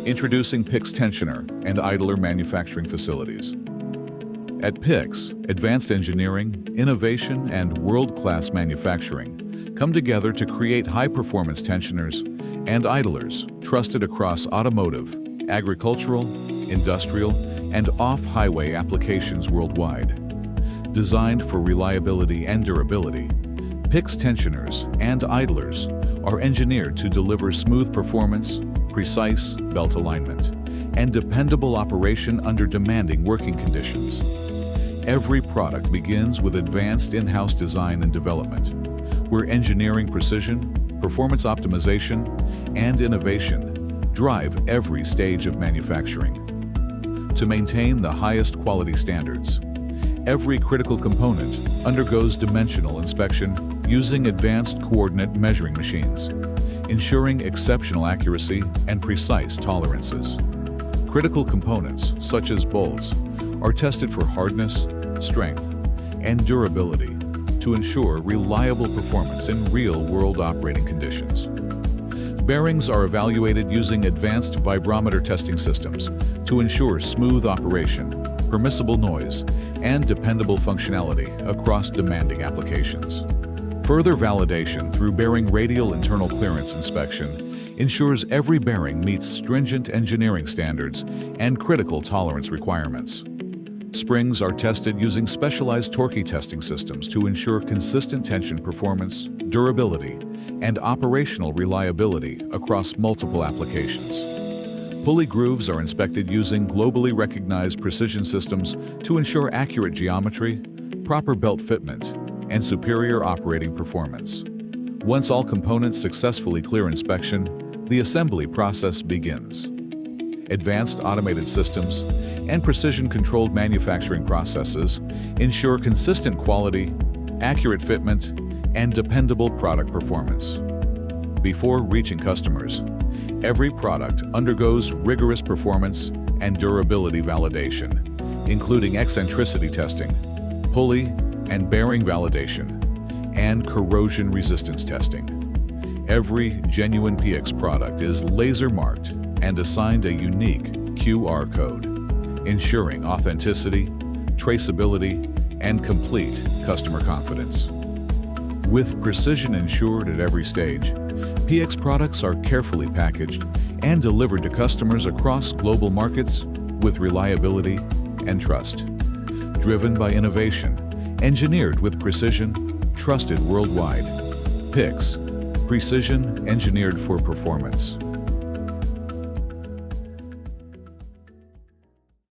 Introducing PIX Tensioner and Idler manufacturing facilities. At PIX, advanced engineering, innovation, and world-class manufacturing come together to create high-performance tensioners and idlers trusted across automotive, agricultural, industrial, and off-highway applications worldwide. Designed for reliability and durability, PIX tensioners and idlers are engineered to deliver smooth performance, precise belt alignment, and dependable operation under demanding working conditions. Every product begins with advanced in-house design and development, where engineering precision, performance optimization, and innovation drive every stage of manufacturing. To maintain the highest quality standards, every critical component undergoes dimensional inspection using advanced coordinate measuring machines, ensuring exceptional accuracy and precise tolerances. Critical components, such as bolts, are tested for hardness, strength, and durability to ensure reliable performance in real-world operating conditions. Bearings are evaluated using advanced vibrometer testing systems to ensure smooth operation, permissible noise, and dependable functionality across demanding applications. Further validation through bearing radial internal clearance inspection ensures every bearing meets stringent engineering standards and critical tolerance requirements. Springs are tested using specialized torque testing systems to ensure consistent tension performance, durability, and operational reliability across multiple applications. Pulley grooves are inspected using globally recognized precision systems to ensure accurate geometry, proper belt fitment, and superior operating performance. Once all components successfully clear inspection, the assembly process begins. Advanced automated systems and precision-controlled manufacturing processes ensure consistent quality, accurate fitment, and dependable product performance. Before reaching customers, every product undergoes rigorous performance and durability validation, including eccentricity testing, pulley and bearing validation, and corrosion resistance testing. Every genuine PX product is laser-marked and assigned a unique QR code, ensuring authenticity, traceability, and complete customer confidence. With precision ensured at every stage, PX products are carefully packaged and delivered to customers across global markets with reliability and trust. Driven by innovation, engineered with precision, trusted worldwide. PIX, precision engineered for performance.